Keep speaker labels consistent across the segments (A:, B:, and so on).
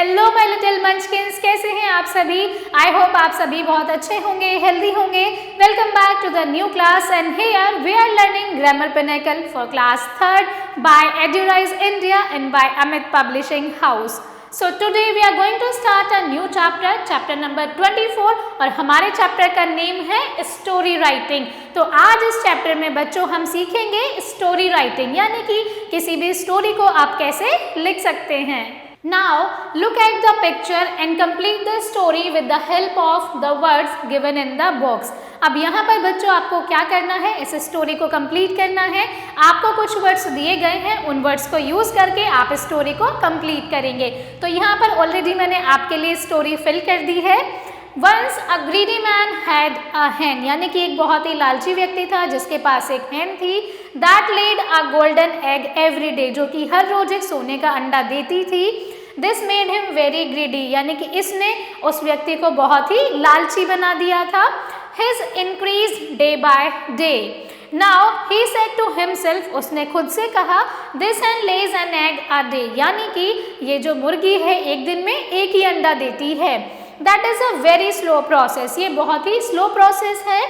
A: Hello my little मंचकिंस, कैसे हैं आप सभी। आई होप आप सभी बहुत अच्छे होंगे, हेल्दी होंगे। Welcome back to the new class and here we are learning Grammar Pinnacle for class 3rd by Eduraise India and by Amit publishing house. So today we are going to start a new chapter, chapter number 24 और हमारे chapter का name है story writing. तो आज इस chapter में बच्चों हम सीखेंगे स्टोरी राइटिंग, यानी कि किसी भी स्टोरी को आप कैसे लिख सकते हैं। Now look at the picture and complete the story with the help of the words given in the box। अब यहाँ पर बच्चों आपको क्या करना है, इस स्टोरी को कंप्लीट करना है। आपको कुछ वर्ड्स दिए गए हैं, उन वर्ड्स को यूज करके आप स्टोरी को कंप्लीट करेंगे। तो यहाँ पर ऑलरेडी मैंने आपके लिए स्टोरी फिल कर दी है। Once a greedy man had a hen, यानी कि एक बहुत ही लालची व्यक्ति था जिसके पास एक hen थी। That laid a golden egg every day, जो कि हर रोज एक सोने का अंडा देती थी। This made him very greedy, यानी कि इसने उस व्यक्ति को बहुत ही लालची बना दिया था। His increased day by day. Now he said to himself, उसने खुद से कहा, This hen lays an egg a day, यानी कि ये जो मुर्गी है एक दिन में एक ही अंडा देती है। That is a very slow process, ये बहुत ही स्लो प्रोसेस है।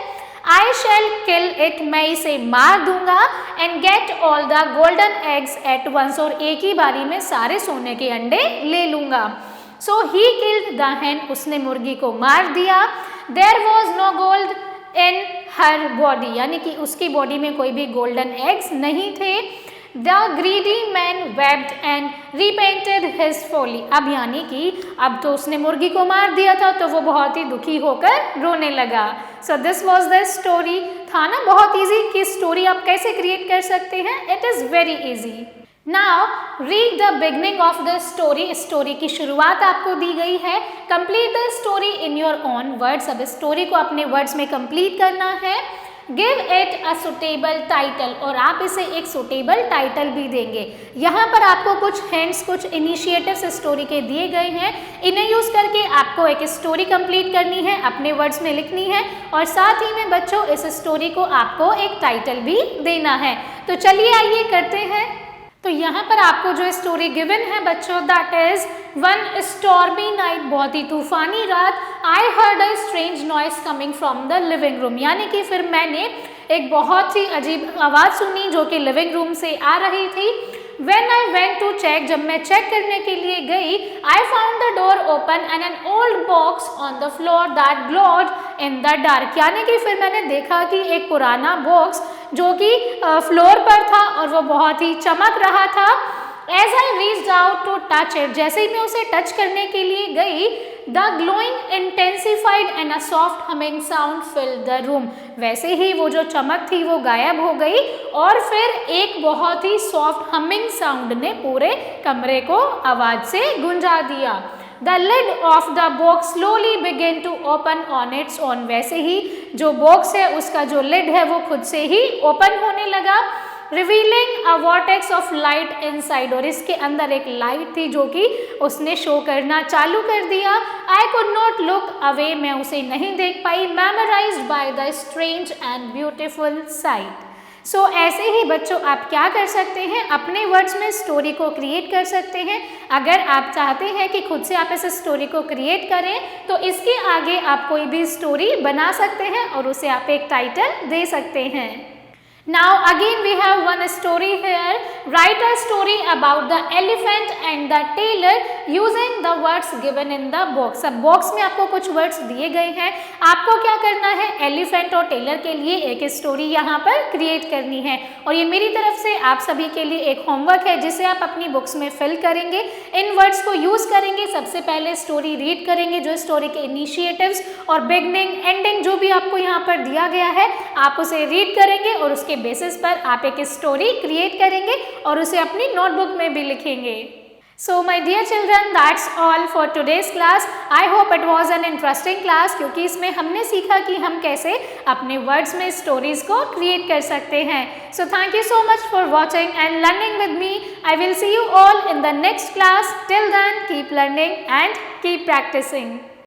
A: I shall kill it, मैं इसे मार दूंगा and get all the golden eggs at once, और एक ही बारी में सारे सोने के अंडे ले लूंगा। So he killed the hen, उसने मुर्गी को मार दिया। There was no gold in her body, यानी कि उसकी बॉडी में कोई भी गोल्डन एग्स नहीं थे। The greedy man wept and repented his folly, अब यानी कि अब तो उसने मुर्गी को मार दिया था तो वो बहुत ही दुखी होकर रोने लगा। So this was the story। था ना बहुत इजी कि स्टोरी आप कैसे क्रिएट कर सकते हैं। It is very easy। Now read the beginning of the story। Story की शुरुआत आपको दी गई है। Complete the story in your own words। अब स्टोरी को अपने वर्ड्स में कंप्लीट करना है। Give it a suitable title, और आप इसे एक सुटेबल टाइटल भी देंगे। यहाँ पर आपको कुछ हिंट्स, कुछ इनिशिएटिव्स स्टोरी के दिए गए हैं। इन्हें यूज करके आपको एक स्टोरी कंप्लीट करनी है, अपने वर्ड्स में लिखनी है, और साथ ही में बच्चों इस स्टोरी को आपको एक टाइटल भी देना है। तो चलिए आइए करते हैं। तो यहाँ पर आपको जो स्टोरी गिवन है बच्चों, that is one stormy night, बहुत ही तूफानी रात। I heard a strange noise coming from the living room, यानी कि फिर मैंने एक बहुत ही अजीब आवाज़ सुनी जो कि लिविंग रूम से आ रही थी। When I went to check, जब मैं चेक करने के लिए गई, I found the door open and an old box on the floor that glowed in the dark, यानी कि फिर मैंने देखा कि एक पुराना बॉक्स जो कि फ्लोर पर था और वो बहुत ही चमक रहा था। As I reached out to touch it, जैसे ही मैं उसे टच करने के लिए गई, the glowing intensified and a soft humming sound filled the room, वैसे ही वो जो चमक थी वो गायब हो गई और फिर एक बहुत ही सॉफ्ट हमिंग साउंड ने पूरे कमरे को आवाज से गुंजा दिया। The lid of the box slowly began to open on its own, वैसे ही जो बॉक्स है उसका जो लिड है वो खुद से ही ओपन होने लगा। Revealing a vortex of light inside, और इसके अंदर एक लाइट थी जो कि उसने शो करना चालू कर दिया। I could not look away, मैं उसे नहीं देख पाई। Memorized by the strange and beautiful sight। सो ऐसे ही बच्चों आप क्या कर सकते हैं, अपने वर्ड्स में स्टोरी को क्रिएट कर सकते हैं। अगर आप चाहते हैं कि खुद से आप इस स्टोरी को क्रिएट करें तो इसके आगे आप कोई भी स्टोरी बना सकते हैं और उसे आप एक टाइटल दे सकते हैं। Now again we have one story here। Write a story about the elephant and the tailor using the words given in the box। अब बॉक्स में आपको कुछ वर्ड्स दिए गए हैं, आपको क्या करना है, एलिफेंट और टेलर के लिए एक स्टोरी यहाँ पर क्रिएट करनी है। और ये मेरी तरफ से आप सभी के लिए एक होमवर्क है जिसे आप अपनी बुक्स में फिल करेंगे, इन वर्ड्स को यूज करेंगे। सबसे पहले स्टोरी रीड करेंगे, जो स्टोरी के इनिशिएटिव्स और बिगनिंग एंडिंग जो भी आपको यहाँ पर दिया गया है आप उसे रीड करेंगे और उसके बेसिस पर आप एक स्टोरी क्रिएट करेंगे और उसे अपनी नोटबुक में भी लिखेंगे। So my dear children, that's all for today's class. I hope it was an interesting class, क्योंकि इसमें हमने सीखा कि हम कैसे अपने वर्ड्स में स्टोरीज को क्रिएट कर सकते हैं। So thank you so much for watching and learning with me. I will see you all in the next class. Till then keep learning and keep practising.